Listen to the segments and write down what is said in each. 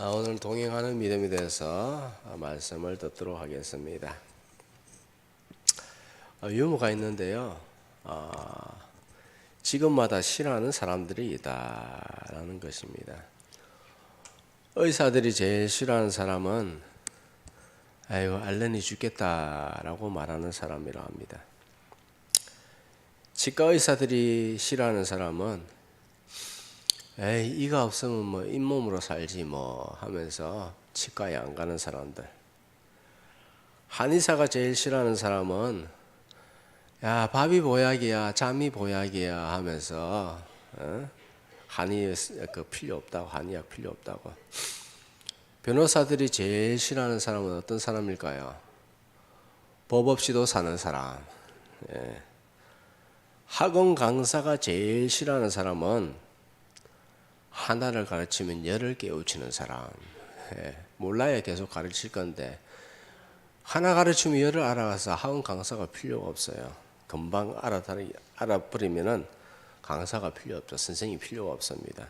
오늘 동행하는 믿음에 대해서 말씀을 듣도록 하겠습니다. 유머가 있는데요. 직업마다 싫어하는 사람들이 있다라는 것입니다. 의사들이 제일 싫어하는 사람은 아이고 알레니 죽겠다라고 말하는 사람이라고 합니다. 치과 의사들이 싫어하는 사람은 에이 이가 없으면 뭐 잇몸으로 살지 뭐 하면서 치과에 안 가는 사람들. 한의사가 제일 싫어하는 사람은 야 밥이 보약이야 잠이 보약이야 하면서 한의 필요 없다고 한의학 필요 없다고. 변호사들이 제일 싫어하는 사람은 어떤 사람일까요? 법 없이도 사는 사람. 학원 강사가 제일 싫어하는 사람은 하나를 가르치면 열을 깨우치는 사람. 몰라야 계속 가르칠 건데 하나 가르치면 열을 알아가서 학원 강사가 필요가 없어요. 금방 알아버리면은 강사가 필요 없죠. 선생님이 필요가 없습니다.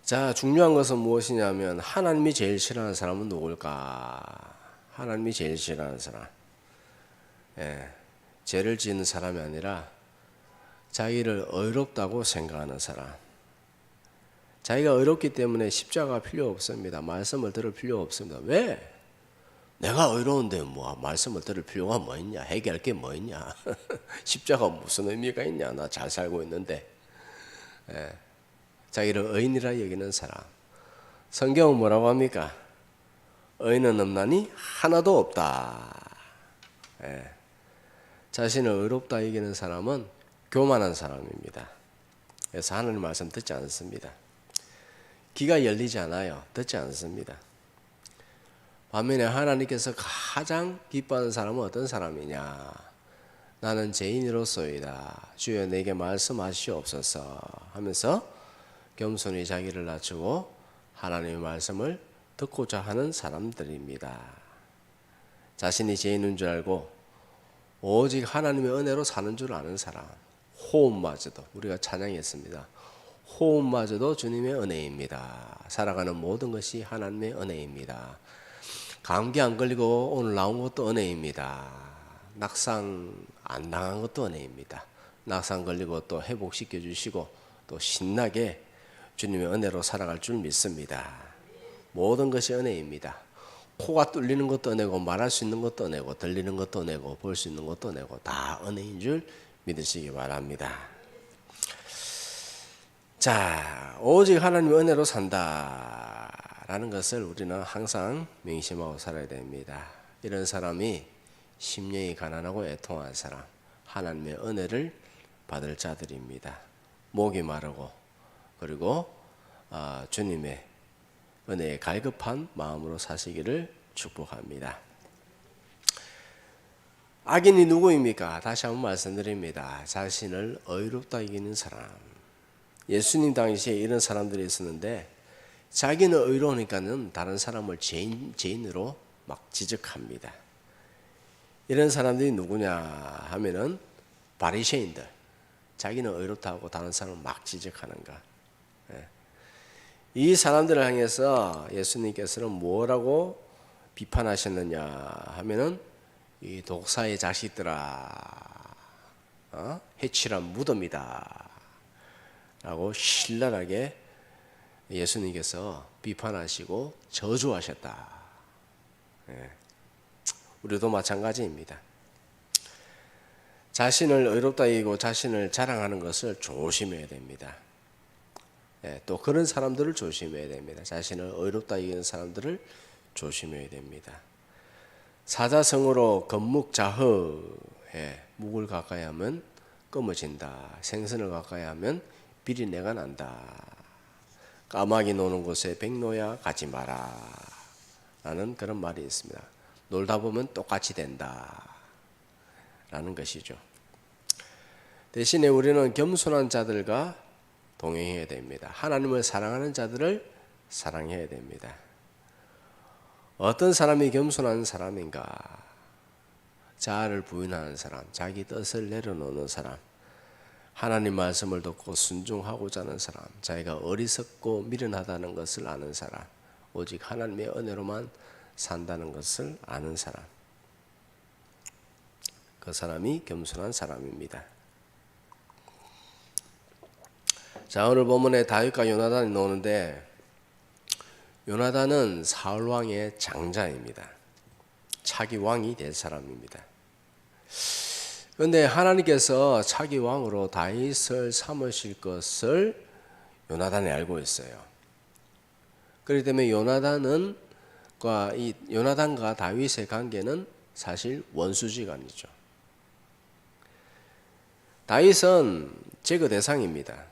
자, 중요한 것은 무엇이냐면 하나님이 제일 싫어하는 사람은 누굴까? 하나님이 제일 싫어하는 사람. 죄를 지는 사람이 아니라 자기를 의롭다고 생각하는 사람. 자기가 의롭기 때문에 십자가 필요 없습니다. 말씀을 들을 필요 없습니다. 왜? 내가 의로운데 뭐 말씀을 들을 필요가 뭐 있냐? 해결할 게 뭐 있냐? 십자가 무슨 의미가 있냐? 나 잘 살고 있는데. 자기를 의인이라 여기는 사람. 성경은 뭐라고 합니까? 의인은 없나니 하나도 없다. 자신을 의롭다 여기는 사람은 교만한 사람입니다. 그래서 하나님 말씀 듣지 않습니다. 귀가 열리지 않아요. 듣지 않습니다. 반면에 하나님께서 가장 기뻐하는 사람은 어떤 사람이냐? 나는 죄인으로소이다. 주여 내게 말씀하시옵소서 하면서 겸손히 자기를 낮추고 하나님의 말씀을 듣고자 하는 사람들입니다. 자신이 죄인인 줄 알고 오직 하나님의 은혜로 사는 줄 아는 사람. 호흡마저도 우리가 찬양했습니다. 호흡마저도 주님의 은혜입니다. 살아가는 모든 것이 하나님의 은혜입니다. 감기 안 걸리고 오늘 나온 것도 은혜입니다. 낙상 안 당한 것도 은혜입니다. 낙상 걸리고 또 회복시켜 주시고 또 신나게 주님의 은혜로 살아갈 줄 믿습니다. 모든 것이 은혜입니다. 코가 뚫리는 것도 은혜고 말할 수 있는 것도 은혜고 들리는 것도 은혜고 볼 수 있는 것도 은혜고 다 은혜인 줄 믿으시기 바랍니다. 자, 오직 하나님의 은혜로 산다라는 것을 우리는 항상 명심하고 살아야 됩니다. 이런 사람이 심령이 가난하고 애통한 사람, 하나님의 은혜를 받을 자들입니다. 목이 마르고 그리고 주님의 은혜에 갈급한 마음으로 사시기를 축복합니다. 악인이 누구입니까? 다시 한번 말씀드립니다. 자신을 의롭다 여기는 사람. 예수님 당시에 이런 사람들이 있었는데 자기는 의로우니까는 다른 사람을 죄인으로 막 지적합니다. 이런 사람들이 누구냐 하면은 바리새인들. 자기는 의롭다고 다른 사람을 막 지적하는가. 이 사람들을 향해서 예수님께서는 뭐라고 비판하셨느냐 하면은 이 독사의 자식들아, 해치란 무덤이다 라고 신랄하게 예수님께서 비판하시고 저주하셨다. 우리도 마찬가지입니다. 자신을 의롭다 여기고 자신을 자랑하는 것을 조심해야 됩니다. 또 그런 사람들을 조심해야 됩니다. 자신을 의롭다 여기는 사람들을 조심해야 됩니다. 사자성어로 건묵자허, 묵을 가까이 하면 검어진다. 생선을 가까이 하면 비린내가 난다. 까마귀 노는 곳에 백로야 가지 마라 라는 그런 말이 있습니다. 놀다 보면 똑같이 된다 라는 것이죠. 대신에 우리는 겸손한 자들과 동행해야 됩니다. 하나님을 사랑하는 자들을 사랑해야 됩니다. 어떤 사람이 겸손한 사람인가? 자아를 부인하는 사람, 자기 뜻을 내려놓는 사람, 하나님 말씀을 듣고 순종하고자 하는 사람, 자기가 어리석고 미련하다는 것을 아는 사람, 오직 하나님의 은혜로만 산다는 것을 아는 사람, 그 사람이 겸손한 사람입니다. 자, 오늘 본문에 다윗과 요나단이 나오는데, 요나단은 사울 왕의 장자입니다. 차기 왕이 될 사람입니다. 그런데 하나님께서 차기 왕으로 다윗을 삼으실 것을 요나단이 알고 있어요. 그렇기 때문에 요나단과 다윗의 관계는 사실 원수지간이죠. 다윗은 제거 대상입니다.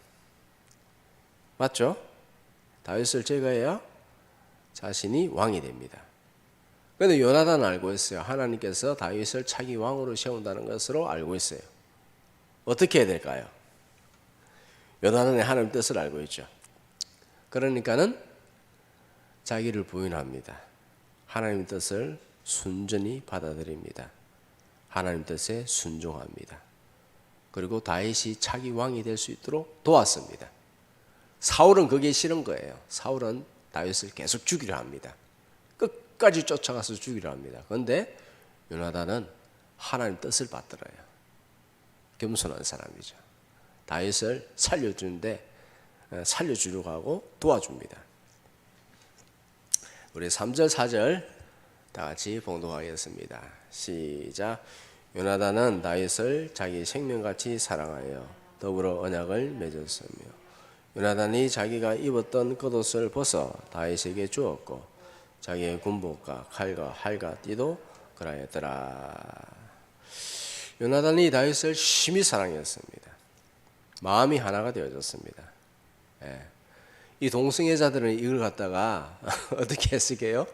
맞죠? 다윗을 제거해야 자신이 왕이 됩니다. 그런데 요나단은 알고 있어요. 하나님께서 다윗을 차기 왕으로 세운다는 것으로 알고 있어요. 어떻게 해야 될까요? 요나단은 하나님 뜻을 알고 있죠. 그러니까는 자기를 부인합니다. 하나님 뜻을 순전히 받아들입니다. 하나님 뜻에 순종합니다. 그리고 다윗이 차기 왕이 될 수 있도록 도왔습니다. 사울은 그게 싫은 거예요. 사울은 다윗을 계속 죽이려 합니다. 끝까지 쫓아가서 죽이려 합니다. 그런데 요나단은 하나님 뜻을 받들어요. 겸손한 사람이죠. 다윗을 살려주려고 하고 도와줍니다. 우리 3절 4절 다 같이 봉독하겠습니다. 시작. 요나단은 다윗을 자기 생명같이 사랑하여 더불어 언약을 맺었으며 요나단이 자기가 입었던 겉옷을 벗어 다윗에게 주었고 자기의 군복과 칼과 활과 띠도 그라였더라. 요나단이 다윗을 심히 사랑했습니다. 마음이 하나가 되어졌습니다. 이 동성애자들은 이걸 갖다가 어떻게 했을게요?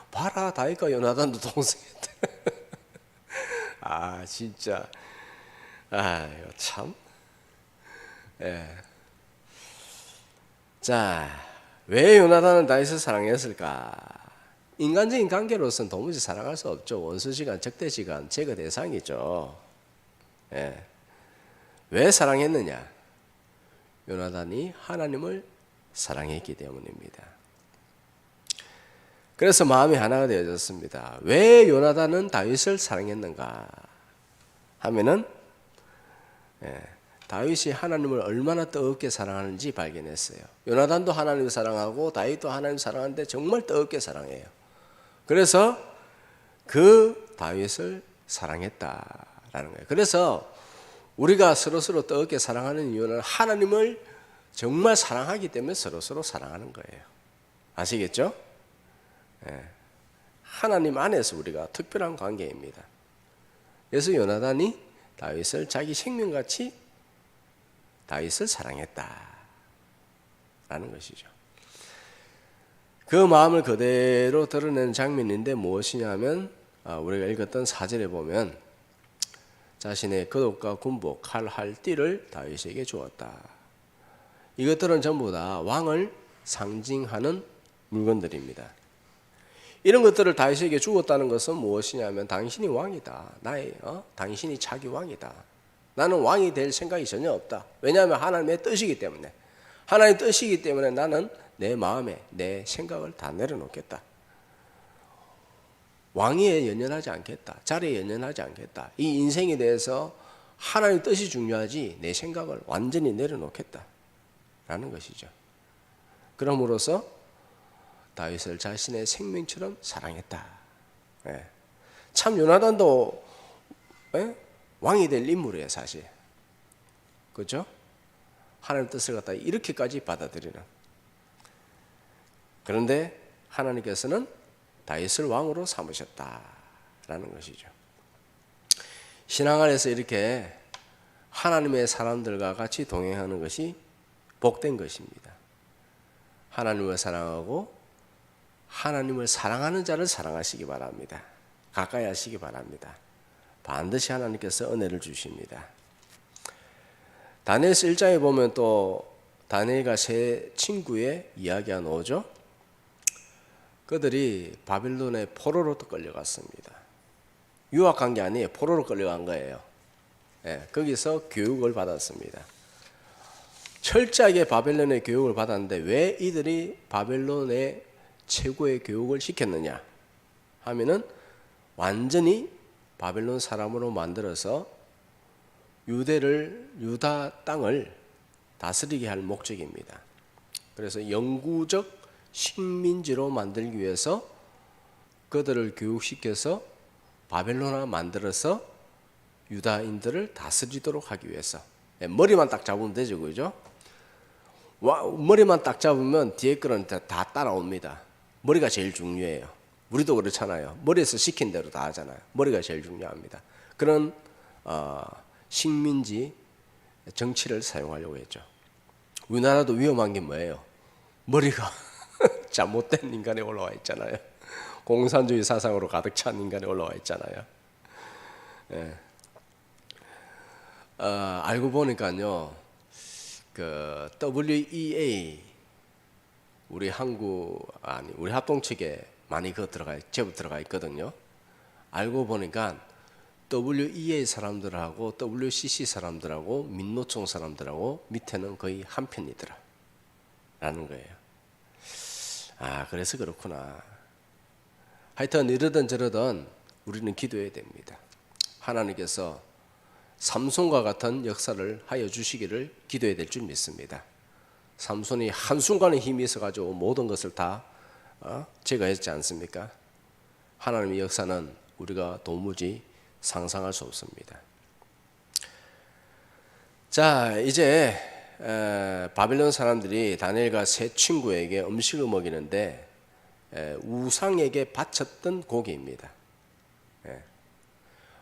봐라, 다윗과 요나단도 동성애들. 아, 진짜. 아, 이거 참. 자, 왜 요나단은 다윗을 사랑했을까? 인간적인 관계로서는 도무지 사랑할 수 없죠. 원수지간, 적대지간, 제거 대상이죠. 왜 사랑했느냐? 요나단이 하나님을 사랑했기 때문입니다. 그래서 마음이 하나가 되어졌습니다. 왜 요나단은 다윗을 사랑했는가 하면은 다윗이 하나님을 얼마나 뜨겁게 사랑하는지 발견했어요. 요나단도 하나님을 사랑하고 다윗도 하나님을 사랑하는데 정말 뜨겁게 사랑해요. 그래서 그 다윗을 사랑했다라는 거예요. 그래서 우리가 서로서로 뜨겁게 사랑하는 이유는 하나님을 정말 사랑하기 때문에 서로서로 사랑하는 거예요. 아시겠죠? 하나님 안에서 우리가 특별한 관계입니다. 그래서 요나단이 다윗을 자기 생명같이 다윗을 사랑했다라는 것이죠. 그 마음을 그대로 드러내는 장면인데 무엇이냐면 우리가 읽었던 4절에 보면 자신의 겉옷과 군복, 칼, 활, 띠를 다윗에게 주었다. 이것들은 전부 다 왕을 상징하는 물건들입니다. 이런 것들을 다윗에게 주었다는 것은 무엇이냐면 당신이 왕이다. 당신이 차기 왕이다. 나는 왕이 될 생각이 전혀 없다. 왜냐하면 하나님의 뜻이기 때문에. 하나님의 뜻이기 때문에 나는 내 마음에 내 생각을 다 내려놓겠다. 왕위에 연연하지 않겠다. 자리에 연연하지 않겠다. 이 인생에 대해서 하나님의 뜻이 중요하지 내 생각을 완전히 내려놓겠다 라는 것이죠. 그럼으로써 다윗을 자신의 생명처럼 사랑했다. 참 요나단도 왕이 될 인물이에요, 사실. 그렇죠? 하나님 뜻을 갖다 이렇게까지 받아들이는. 그런데 하나님께서는 다윗을 왕으로 삼으셨다라는 것이죠. 신앙 안에서 이렇게 하나님의 사람들과 같이 동행하는 것이 복된 것입니다. 하나님을 사랑하고 하나님을 사랑하는 자를 사랑하시기 바랍니다. 가까이 하시기 바랍니다. 반드시 하나님께서 은혜를 주십니다. 다니엘서 1장에 보면 또 다니엘과 세 친구의 이야기가 나오죠. 그들이 바빌론의 포로로 또 끌려갔습니다. 유학한 게 아니에요. 포로로 끌려간 거예요. 거기서 교육을 받았습니다. 철저하게 바벨론의 교육을 받았는데 왜 이들이 바벨론의 최고의 교육을 시켰느냐 하면은 완전히 바벨론 사람으로 만들어서 유다 땅을 다스리게 할 목적입니다. 그래서 영구적 식민지로 만들기 위해서 그들을 교육시켜서 바벨론화 만들어서 유다인들을 다스리도록 하기 위해서. 머리만 딱 잡으면 되죠, 그죠? 머리만 딱 잡으면 뒤에 거는 다 따라옵니다. 머리가 제일 중요해요. 우리도 그렇잖아요. 머리에서 시킨 대로 다 하잖아요. 머리가 제일 중요합니다. 그런 식민지 정치를 사용하려고 했죠. 우리나라도 위험한 게 뭐예요? 머리가 잘못된 인간이 올라와 있잖아요. 공산주의 사상으로 가득 찬 인간이 올라와 있잖아요. 예. 알고 보니까요, 그 WEA 우리 우리 합동 측에 많이 제법 들어가 있거든요. 알고 보니까 WEA 사람들하고 WCC 사람들하고 민노총 사람들하고 밑에는 거의 한 편이더라 라는 거예요. 그래서 그렇구나. 하여튼 이러든 저러든 우리는 기도해야 됩니다. 하나님께서 삼손과 같은 역사를 하여 주시기를 기도해야 될 줄 믿습니다. 삼손이 한순간에 힘이 있어가지고 모든 것을 다 제거했지 않습니까? 하나님의 역사는 우리가 도무지 상상할 수 없습니다. 자, 이제 바벨론 사람들이 다니엘과 세 친구에게 음식을 먹이는데 우상에게 바쳤던 고기입니다.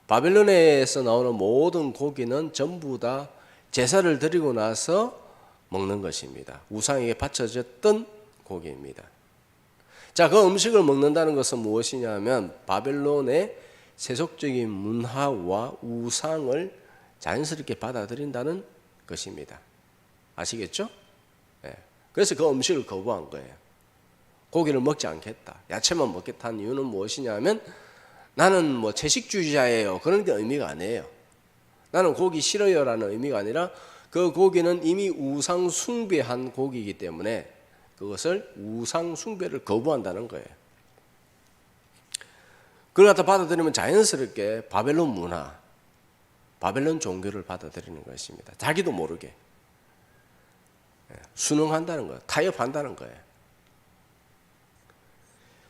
바벨론에서 나오는 모든 고기는 전부 다 제사를 드리고 나서 먹는 것입니다. 우상에게 바쳐졌던 고기입니다. 자, 그 음식을 먹는다는 것은 무엇이냐 하면 바벨론의 세속적인 문화와 우상을 자연스럽게 받아들인다는 것입니다. 아시겠죠? 그래서 그 음식을 거부한 거예요. 고기를 먹지 않겠다, 야채만 먹겠다는 이유는 무엇이냐 하면 나는 뭐 채식주의자예요, 그런 게 의미가 아니에요. 나는 고기 싫어요 라는 의미가 아니라 그 고기는 이미 우상 숭배한 고기이기 때문에 그것을 우상 숭배를 거부한다는 거예요. 그걸 갖다 받아들이면 자연스럽게 바벨론 문화, 바벨론 종교를 받아들이는 것입니다. 자기도 모르게 순응한다는 거예요. 타협한다는 거예요.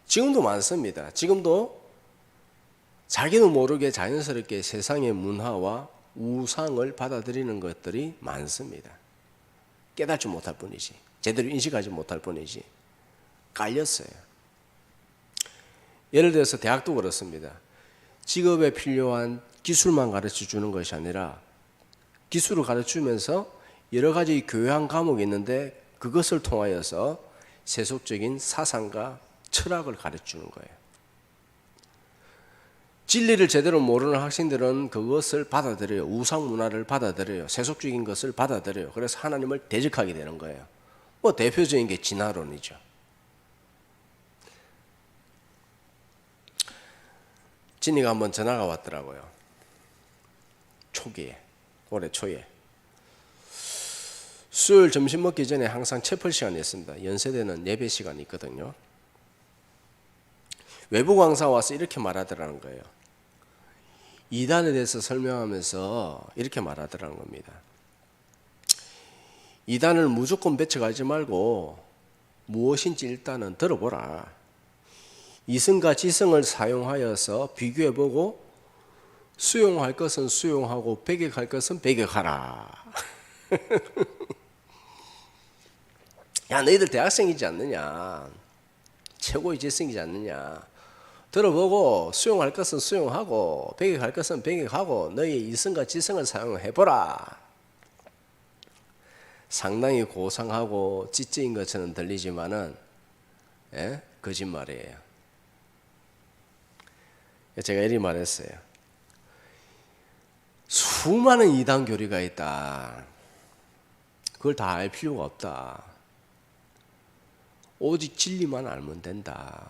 지금도 많습니다. 지금도 자기도 모르게 자연스럽게 세상의 문화와 우상을 받아들이는 것들이 많습니다. 깨닫지 못할 뿐이지, 제대로 인식하지 못할 뿐이지 깔렸어요. 예를 들어서 대학도 그렇습니다. 직업에 필요한 기술만 가르쳐 주는 것이 아니라 기술을 가르치면서 여러 가지 교양 과목이 있는데 그것을 통하여서 세속적인 사상과 철학을 가르쳐 주는 거예요. 진리를 제대로 모르는 학생들은 그것을 받아들여요. 우상 문화를 받아들여요. 세속적인 것을 받아들여요. 그래서 하나님을 대적하게 되는 거예요. 뭐 대표적인 게 진화론이죠. 진이가 한번 전화가 왔더라고요. 올해 초에. 수요일 점심 먹기 전에 항상 채플 시간이 있습니다. 연세대는 예배 시간이 있거든요. 외부 강사 와서 이렇게 말하더라는 거예요. 이단에 대해서 설명하면서 이렇게 말하더라는 겁니다. 이단을 무조건 배척하지 말고 무엇인지 일단은 들어보라. 이성과 지성을 사용하여서 비교해보고 수용할 것은 수용하고 배격할 것은 배격하라. 야, 너희들 대학생이지 않느냐, 최고의 재성이지 않느냐, 들어보고 수용할 것은 수용하고 배격할 것은 배격하고 너희의 이성과 지성을 사용해보라. 상당히 고상하고 찌찌인 것처럼 들리지만은 거짓말이에요. 제가 이리 말했어요. 수많은 이단 교리가 있다. 그걸 다 알 필요가 없다. 오직 진리만 알면 된다.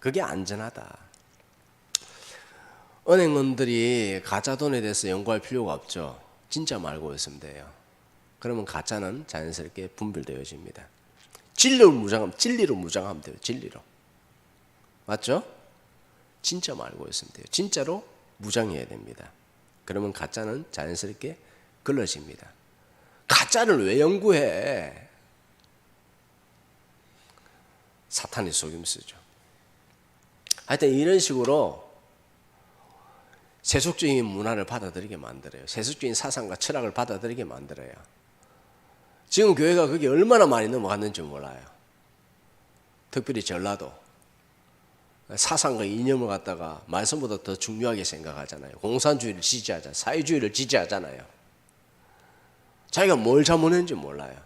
그게 안전하다. 은행원들이 가짜 돈에 대해서 연구할 필요가 없죠. 진짜 알고 있으면 돼요. 그러면 가짜는 자연스럽게 분별되어집니다. 진리로 무장하면 돼요. 진리로. 맞죠? 진짜 알고 있으면 돼요. 진짜로 무장해야 됩니다. 그러면 가짜는 자연스럽게 걸러집니다. 가짜를 왜 연구해? 사탄이 속임수죠. 하여튼 이런 식으로 세속적인 문화를 받아들이게 만들어요. 세속적인 사상과 철학을 받아들이게 만들어요. 지금 교회가 그게 얼마나 많이 넘어갔는지 몰라요. 특별히 전라도. 사상과 이념을 갖다가 말씀보다 더 중요하게 생각하잖아요. 공산주의를 지지하잖아요. 사회주의를 지지하잖아요. 자기가 뭘 잘못했는지 몰라요.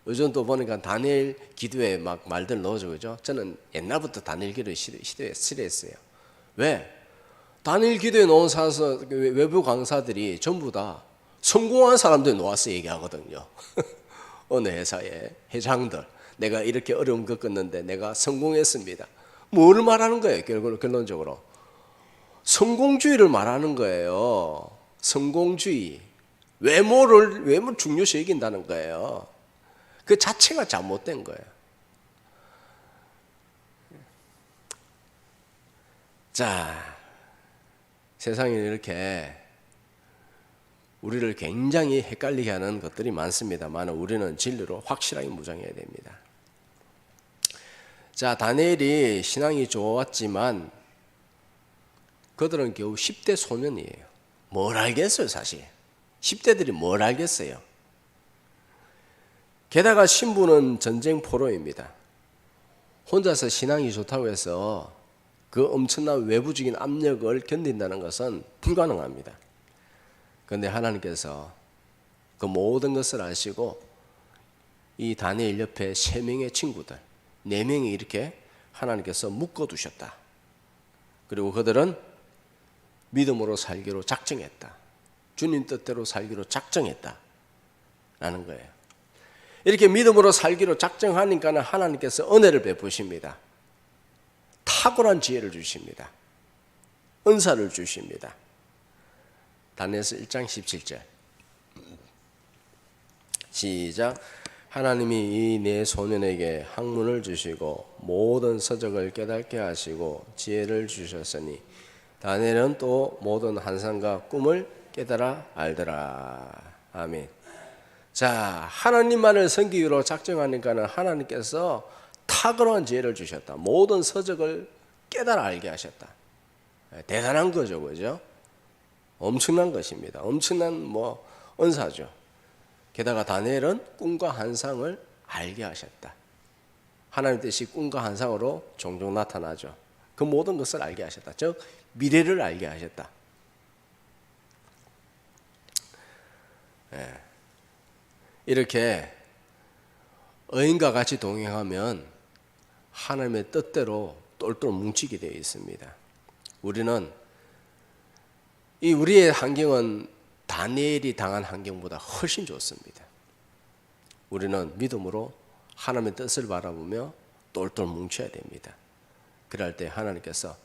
요즘 또 보니까 다니엘 기도에 막 말들 넣어줘, 그죠? 저는 옛날부터 다니엘 기도에 싫어했어요. 왜? 다니엘 기도에 넣은 외부 강사들이 전부 다 성공한 사람들 놓아서 얘기하거든요. 어느 회사의 회장들, 내가 이렇게 어려움 겪었는데 내가 성공했습니다. 뭘 말하는 거예요? 결론적으로 성공주의를 말하는 거예요. 성공주의. 외모 중요시 여긴다는 거예요. 그 자체가 잘못된 거예요. 자, 세상에 이렇게 우리를 굉장히 헷갈리게 하는 것들이 많습니다만 우리는 진리로 확실하게 무장해야 됩니다. 자, 다니엘이 신앙이 좋았지만 그들은 겨우 10대 소년이에요. 뭘 알겠어요, 사실. 10대들이 뭘 알겠어요. 게다가 신부는 전쟁 포로입니다. 혼자서 신앙이 좋다고 해서 그 엄청난 외부적인 압력을 견딘다는 것은 불가능합니다. 그런데 하나님께서 그 모든 것을 아시고 이 다니엘 옆에 3명의 친구들, 4명이 이렇게 하나님께서 묶어두셨다. 그리고 그들은 믿음으로 살기로 작정했다. 주님 뜻대로 살기로 작정했다. 라는 거예요. 이렇게 믿음으로 살기로 작정하니까 하나님께서 은혜를 베푸십니다. 탁월한 지혜를 주십니다. 은사를 주십니다. 다니엘서 1장 17절 시작. 하나님이 이 네 소년에게 학문을 주시고 모든 서적을 깨닫게 하시고 지혜를 주셨으니 다니엘은 또 모든 환상과 꿈을 깨달아 알더라. 아멘. 자, 하나님만을 섬기기로 작정하니까는 하나님께서 탁월한 지혜를 주셨다. 모든 서적을 깨달아 알게 하셨다. 대단한 거죠, 그죠? 엄청난 것입니다. 엄청난 은사죠. 게다가 다니엘은 꿈과 환상을 알게 하셨다. 하나님 뜻이 꿈과 환상으로 종종 나타나죠. 그 모든 것을 알게 하셨다. 즉 미래를 알게 하셨다. 예. 이렇게 의인과 같이 동행하면 하나님의 뜻대로 똘똘 뭉치게 되어 있습니다. 우리의 환경은 다니엘이 당한 환경보다 훨씬 좋습니다. 우리는 믿음으로 하나님의 뜻을 바라보며 똘똘 뭉쳐야 됩니다. 그럴 때 하나님께서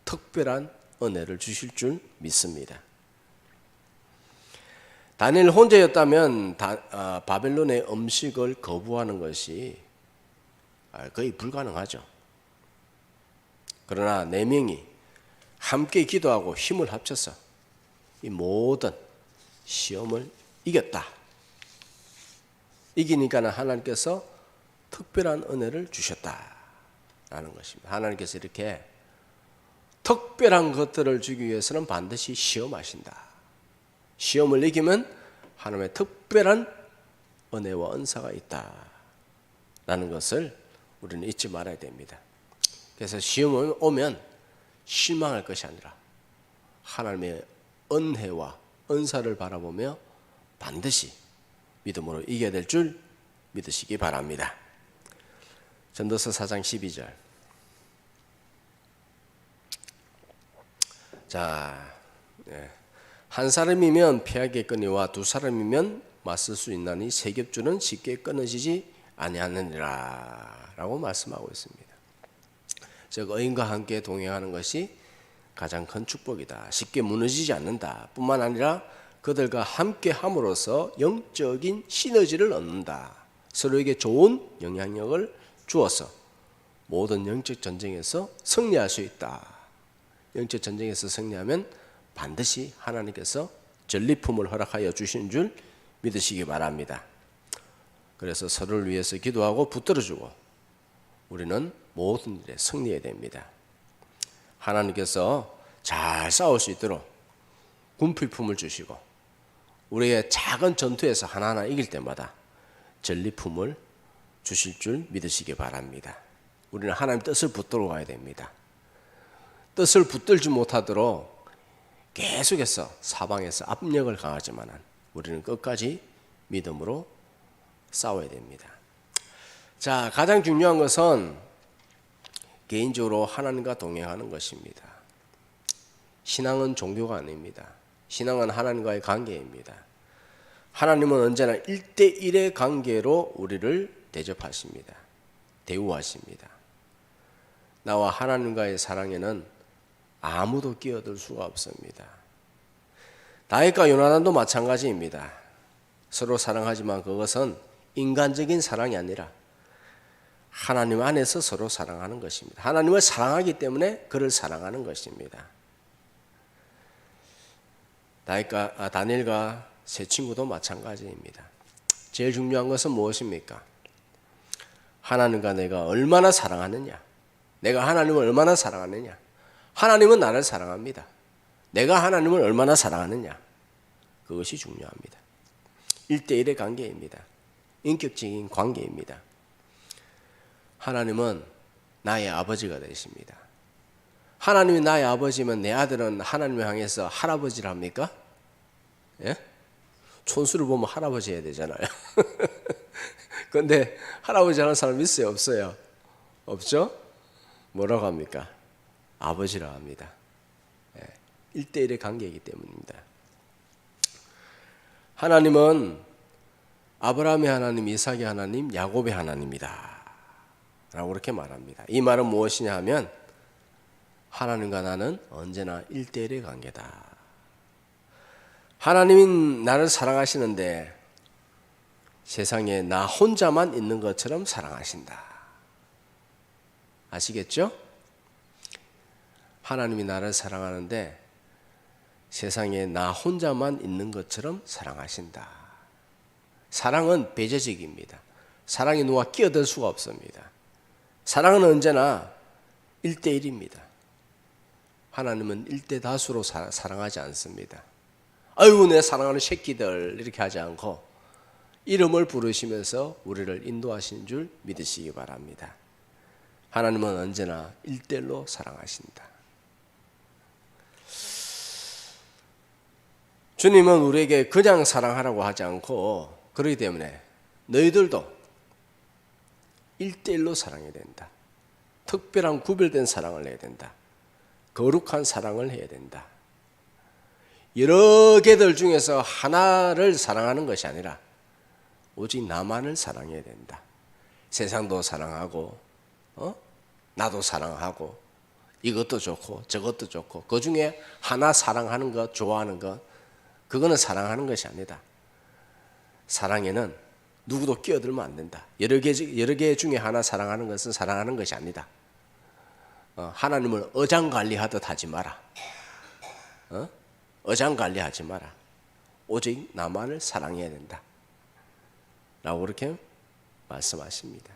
특별한 은혜를 주실 줄 믿습니다. 다니엘 혼자였다면 바벨론의 음식을 거부하는 것이 거의 불가능하죠. 그러나 4명이 함께 기도하고 힘을 합쳐서 이 모든 시험을 이겼다. 이기니까 하나님께서 특별한 은혜를 주셨다라는 것입니다. 하나님께서 이렇게 특별한 것들을 주기 위해서는 반드시 시험하신다. 시험을 이기면 하나님의 특별한 은혜와 은사가 있다라는 것을 우리는 잊지 말아야 됩니다. 그래서 시험이 오면 실망할 것이 아니라 하나님의 은혜와 은사를 바라보며 반드시 믿음으로 이겨야 될 줄 믿으시기 바랍니다. 전도서 4장 12절. 자, 한 사람이면 피하겠거니와 두 사람이면 맞설 수 있나니 세 겹줄은 쉽게 끊어지지 아니하느니라 라고 말씀하고 있습니다. 즉 의인과 함께 동행하는 것이 가장 큰 축복이다. 쉽게 무너지지 않는다. 뿐만 아니라 그들과 함께 함으로써 영적인 시너지를 얻는다. 서로에게 좋은 영향력을 주어서 모든 영적 전쟁에서 승리할 수 있다. 영적 전쟁에서 승리하면 반드시 하나님께서 전리품을 허락하여 주신 줄 믿으시기 바랍니다. 그래서 서로를 위해서 기도하고 붙들어주고 우리는 모든 일에 승리해야 됩니다. 하나님께서 잘 싸울 수 있도록 군필품을 주시고 우리의 작은 전투에서 하나하나 이길 때마다 전리품을 주실 줄 믿으시기 바랍니다. 우리는 하나님 뜻을 붙들어 가야 됩니다. 뜻을 붙들지 못하도록 계속해서 사방에서 압력을 가하지만 우리는 끝까지 믿음으로 싸워야 됩니다. 자, 가장 중요한 것은 개인적으로 하나님과 동행하는 것입니다. 신앙은 종교가 아닙니다. 신앙은 하나님과의 관계입니다. 하나님은 언제나 1대1의 관계로 우리를 대접하십니다. 대우하십니다. 나와 하나님과의 사랑에는 아무도 끼어들 수가 없습니다. 다윗과 요나단도 마찬가지입니다. 서로 사랑하지만 그것은 인간적인 사랑이 아니라 하나님 안에서 서로 사랑하는 것입니다. 하나님을 사랑하기 때문에 그를 사랑하는 것입니다. 다니엘과 세 친구도 마찬가지입니다. 제일 중요한 것은 무엇입니까? 하나님과 내가 얼마나 사랑하느냐. 내가 하나님을 얼마나 사랑하느냐. 하나님은 나를 사랑합니다. 내가 하나님을 얼마나 사랑하느냐. 그것이 중요합니다. 1대1의 관계입니다. 인격적인 관계입니다. 하나님은 나의 아버지가 되십니다. 하나님이 나의 아버지면 내 아들은 하나님을 향해서 할아버지를 합니까? 예? 촌수를 보면 할아버지 해야 되잖아요. 그런데 할아버지 하는 사람 있어요? 없어요? 없죠? 뭐라고 합니까? 아버지라 합니다. 1대1의 관계이기 때문입니다. 하나님은 아브라함의 하나님, 이삭의 하나님, 야곱의 하나님이다 라고 그렇게 말합니다. 이 말은 무엇이냐 하면 하나님과 나는 언제나 1대1의 관계다. 하나님이 나를 사랑하시는데 세상에 나 혼자만 있는 것처럼 사랑하신다. 아시겠죠? 하나님이 나를 사랑하는데 세상에 나 혼자만 있는 것처럼 사랑하신다. 사랑은 배제적입니다. 사랑이 누가 끼어들 수가 없습니다. 사랑은 언제나 1대1입니다. 하나님은 1대 다수로 사랑하지 않습니다. 아이고 내 사랑하는 새끼들 이렇게 하지 않고 이름을 부르시면서 우리를 인도하신 줄 믿으시기 바랍니다. 하나님은 언제나 1대1로 사랑하신다. 주님은 우리에게 그냥 사랑하라고 하지 않고 그렇기 때문에 너희들도 1대1로 사랑해야 된다. 특별한 구별된 사랑을 해야 된다. 거룩한 사랑을 해야 된다. 여러 개들 중에서 하나를 사랑하는 것이 아니라 오직 나만을 사랑해야 된다. 세상도 사랑하고 나도 사랑하고 이것도 좋고 저것도 좋고 그 중에 하나 사랑하는 것, 좋아하는 것 그거는 사랑하는 것이 아니다. 사랑에는 누구도 끼어들면 안 된다. 여러 개 중에 하나 사랑하는 것은 사랑하는 것이 아니다. 하나님을 어장관리하듯 하지 마라. 어장관리하지 마라. 오직 나만을 사랑해야 된다. 라고 그렇게 말씀하십니다.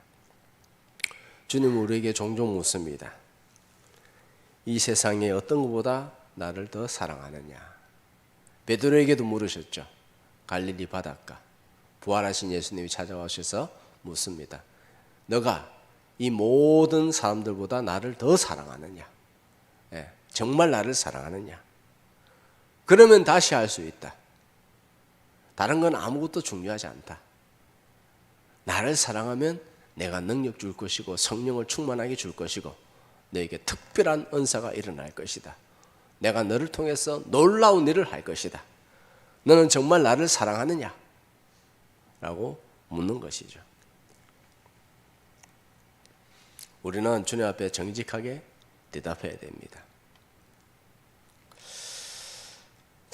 주님은 우리에게 종종 묻습니다. 이 세상에 어떤 것보다 나를 더 사랑하느냐. 베드로에게도 물으셨죠. 갈릴리 바닷가 부활하신 예수님이 찾아오셔서 묻습니다. 너가 이 모든 사람들보다 나를 더 사랑하느냐? 정말 나를 사랑하느냐? 그러면 다시 할 수 있다. 다른 건 아무것도 중요하지 않다. 나를 사랑하면 내가 능력 줄 것이고 성령을 충만하게 줄 것이고 너에게 특별한 은사가 일어날 것이다. 내가 너를 통해서 놀라운 일을 할 것이다. 너는 정말 나를 사랑하느냐? 라고 묻는 것이죠. 우리는 주님 앞에 정직하게 대답해야 됩니다.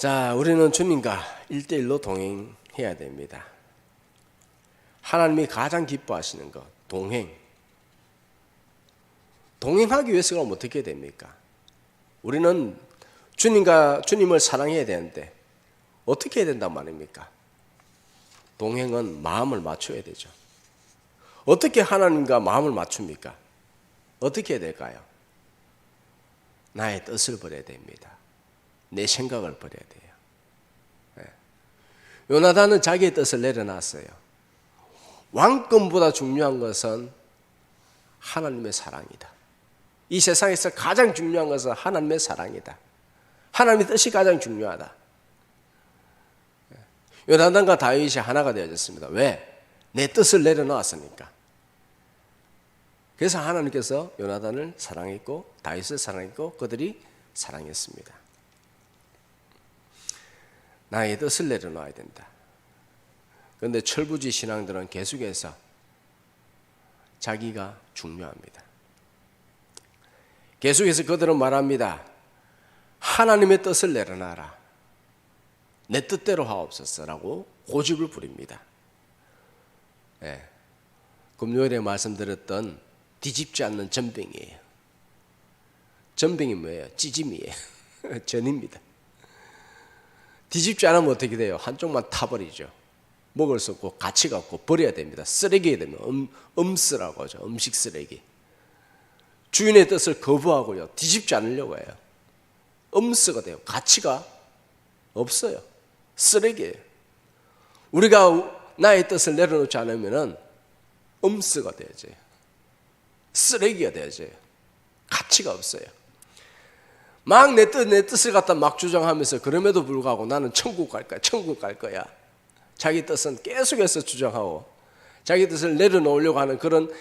자, 우리는 주님과 1대1로 동행해야 됩니다. 하나님이 가장 기뻐하시는 것, 동행. 동행하기 위해서 그럼 어떻게 됩니까? 우리는 주님을 사랑해야 되는데 어떻게 해야 된단 말입니까? 동행은 마음을 맞춰야 되죠. 어떻게 하나님과 마음을 맞춥니까? 어떻게 해야 될까요? 나의 뜻을 버려야 됩니다. 내 생각을 버려야 돼요. 요나단은 자기의 뜻을 내려놨어요. 왕권보다 중요한 것은 하나님의 사랑이다. 이 세상에서 가장 중요한 것은 하나님의 사랑이다. 하나님의 뜻이 가장 중요하다. 요나단과 다윗이 하나가 되어졌습니다. 왜? 내 뜻을 내려놓았으니까. 그래서 하나님께서 요나단을 사랑했고 다윗을 사랑했고 그들이 사랑했습니다. 나의 뜻을 내려놓아야 된다. 그런데 철부지 신앙들은 계속해서 자기가 중요합니다. 계속해서 그들은 말합니다. 하나님의 뜻을 내려놔라. 내 뜻대로 하옵소서라고 고집을 부립니다. 금요일에 말씀드렸던 뒤집지 않는 전병이에요. 전병이 뭐예요? 찌짐이에요. 전입니다. 뒤집지 않으면 어떻게 돼요? 한쪽만 타버리죠. 먹을 수 없고 가치가 없고 버려야 됩니다. 쓰레기가 되면 음쓰라고 하죠. 음식 쓰레기. 주인의 뜻을 거부하고요. 뒤집지 않으려고 해요. 음쓰가 돼요. 가치가 없어요. 쓰레기예요. 우리가 나의 뜻을 내려놓지 않으면 음쓰가 되어져요. 쓰레기가 되어져요. 가치가 없어요. 막 내 뜻을 갖다 막 주장하면서 그럼에도 불구하고 나는 천국 갈 거야. 천국 갈 거야. 자기 뜻은 계속해서 주장하고 자기 뜻을 내려놓으려고 하는 그런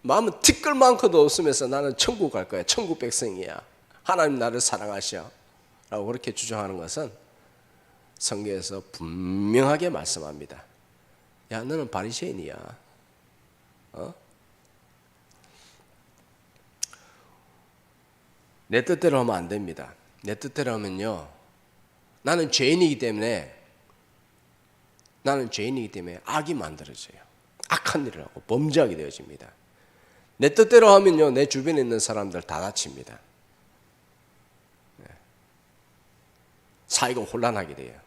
마음은 티끌만큼도 없으면서 나는 천국 갈 거야. 천국 백성이야. 하나님 나를 사랑하셔. 라고 그렇게 주장하는 것은 성경에서 분명하게 말씀합니다. 야, 너는 바리새인이야. 내 뜻대로 하면 안 됩니다. 내 뜻대로 하면요, 나는 죄인이기 때문에 악이 만들어져요. 악한 일을 하고 범죄하게 되어집니다. 내 뜻대로 하면요, 내 주변에 있는 사람들 다 다칩니다. 사이가 혼란하게 돼요.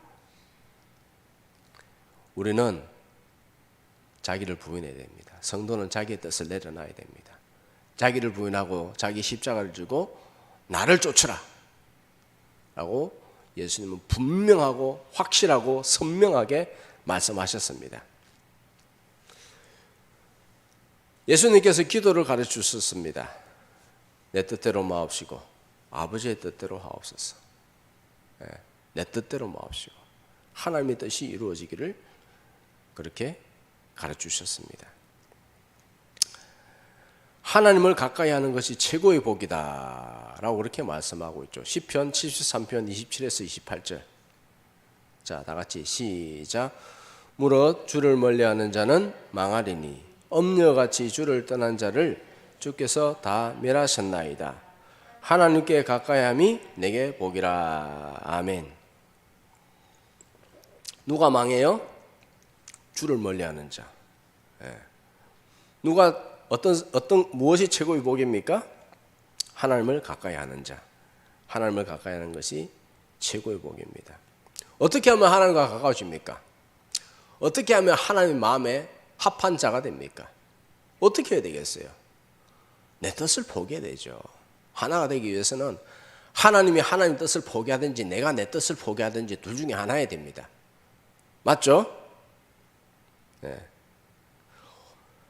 우리는 자기를 부인해야 됩니다. 성도는 자기의 뜻을 내려놔야 됩니다. 자기를 부인하고 자기 십자가를 지고 나를 쫓으라 라고 예수님은 분명하고 확실하고 선명하게 말씀하셨습니다. 예수님께서 기도를 가르쳐 주셨습니다. 내 뜻대로 마옵시고 아버지의 뜻대로 하옵소서. 내 뜻대로 마옵시고 하나님의 뜻이 이루어지기를 그렇게 가르쳐 주셨습니다. 하나님을 가까이 하는 것이 최고의 복이다 라고 그렇게 말씀하고 있죠. 시편 73편 27에서 28절. 자, 다 같이 시작. 무릇 주를 멀리하는 자는 망하리니 엄녀같이 주를 떠난 자를 주께서 다 멸하셨나이다. 하나님께 가까이함이 내게 복이라. 아멘. 누가 망해요? 주를 멀리하는 자. 누가 무엇이 최고의 복입니까? 하나님을 가까이 하는 자. 하나님을 가까이 하는 것이 최고의 복입니다. 어떻게 하면 하나님과 가까워집니까? 어떻게 하면 하나님 마음에 합한 자가 됩니까? 어떻게 해야 되겠어요? 내 뜻을 포기해야 되죠. 하나가 되기 위해서는 하나님이 하나님 뜻을 포기하든지 내가 내 뜻을 포기하든지 둘 중에 하나여야 됩니다. 맞죠? 네.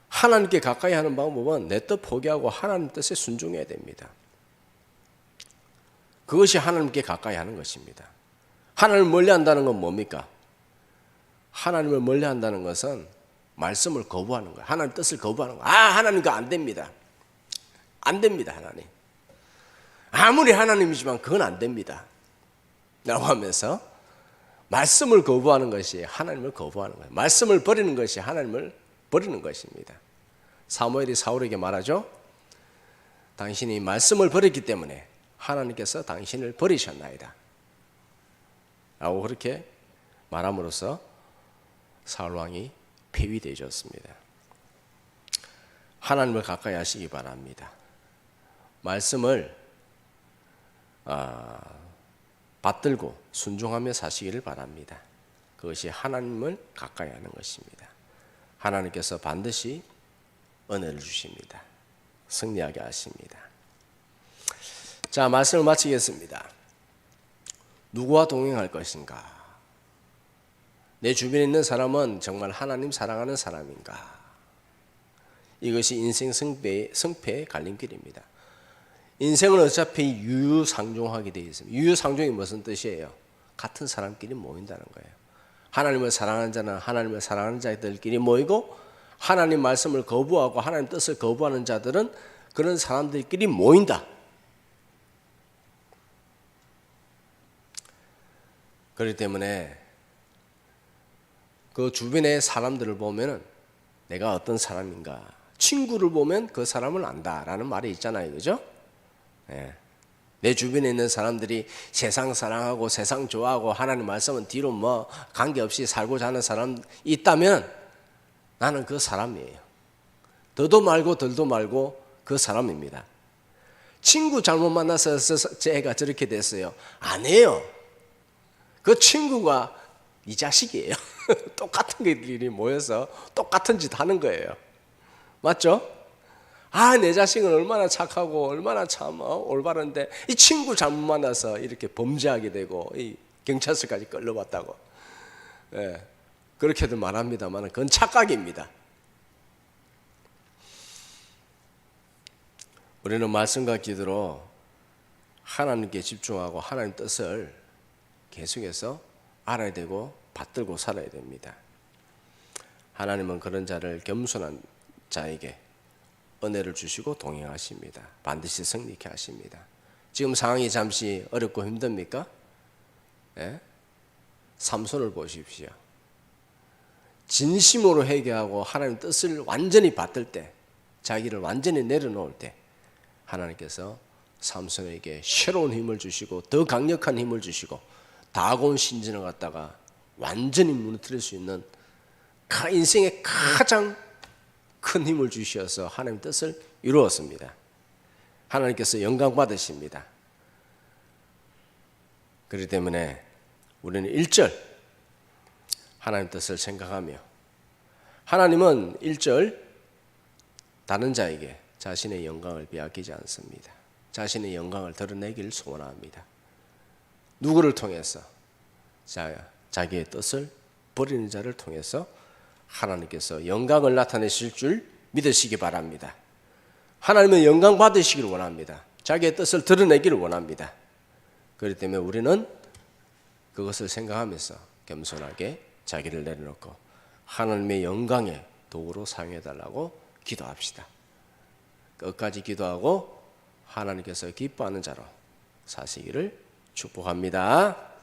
하나님께 가까이 하는 방법은 내 뜻 포기하고 하나님 뜻에 순종해야 됩니다. 그것이 하나님께 가까이 하는 것입니다. 하나님을 멀리한다는 건 뭡니까? 하나님을 멀리한다는 것은 말씀을 거부하는 거예요. 하나님 뜻을 거부하는 거예요. 하나님 그거 안 됩니다. 안 됩니다, 하나님. 아무리 하나님이지만 그건 안 됩니다. 라고 하면서 말씀을 거부하는 것이 하나님을 거부하는 거예요. 말씀을 버리는 것이 하나님을 버리는 것입니다. 사무엘이 사울에게 말하죠. 당신이 말씀을 버렸기 때문에 하나님께서 당신을 버리셨나이다. 라고 그렇게 말함으로써 사울 왕이 폐위되어졌습니다. 하나님을 가까이 하시기 바랍니다. 말씀을 받들고 순종하며 사시기를 바랍니다. 그것이 하나님을 가까이 하는 것입니다. 하나님께서 반드시 은혜를 주십니다. 승리하게 하십니다. 자, 말씀을 마치겠습니다. 누구와 동행할 것인가? 내 주변에 있는 사람은 정말 하나님 사랑하는 사람인가? 이것이 인생 승패의 갈림길입니다. 인생은 어차피 유유상종하게 되어 있습니다. 유유상종이 무슨 뜻이에요? 같은 사람끼리 모인다는 거예요. 하나님을 사랑하는 자는 하나님을 사랑하는 자들끼리 모이고, 하나님 말씀을 거부하고 하나님 뜻을 거부하는 자들은 그런 사람들끼리 모인다. 그렇기 때문에 그 주변의 사람들을 보면 내가 어떤 사람인가, 친구를 보면 그 사람을 안다라는 말이 있잖아요. 그죠? 예. 내 주변에 있는 사람들이 세상 사랑하고 세상 좋아하고 하나님 말씀은 뒤로 뭐 관계없이 살고자 하는 사람 있다면 나는 그 사람이에요. 더도 말고 덜도 말고 그 사람입니다. 친구 잘못 만나서 제가 저렇게 됐어요. 아니에요. 그 친구가 이 자식이에요. 똑같은 것들이 모여서 똑같은 짓 하는 거예요. 맞죠? 내 자식은 얼마나 착하고 얼마나 참 올바른데 이 친구 잘못 만나서 이렇게 범죄하게 되고 이 경찰서까지 끌려왔다고. 예, 그렇게도 말합니다만 그건 착각입니다. 우리는 말씀과 기도로 하나님께 집중하고 하나님 뜻을 계속해서 알아야 되고 받들고 살아야 됩니다. 하나님은 그런 자를 겸손한 자에게 은혜를 주시고 동행하십니다. 반드시 승리케 하십니다. 지금 상황이 잠시 어렵고 힘듭니까? 예? 삼손을 보십시오. 진심으로 회개하고 하나님 뜻을 완전히 받들 때, 자기를 완전히 내려놓을 때 하나님께서 삼손에게 새로운 힘을 주시고 더 강력한 힘을 주시고 다곤 신전을 갖다가 완전히 무너뜨릴 수 있는 인생의 가장 큰 힘을 주셔서 하나님 뜻을 이루었습니다. 하나님께서 영광 받으십니다. 그렇기 때문에 우리는 1절 하나님 뜻을 생각하며, 하나님은 1절 다른 자에게 자신의 영광을 빼앗기지 않습니다. 자신의 영광을 드러내기를 소원합니다. 누구를 통해서? 자기의 뜻을 버리는 자를 통해서 하나님께서 영광을 나타내실 줄 믿으시기 바랍니다. 하나님은 영광 받으시기를 원합니다. 자기의 뜻을 드러내기를 원합니다. 그렇기 때문에 우리는 그것을 생각하면서 겸손하게 자기를 내려놓고 하나님의 영광의 도구로 사용해달라고 기도합시다. 끝까지 기도하고 하나님께서 기뻐하는 자로 사시기를 축복합니다.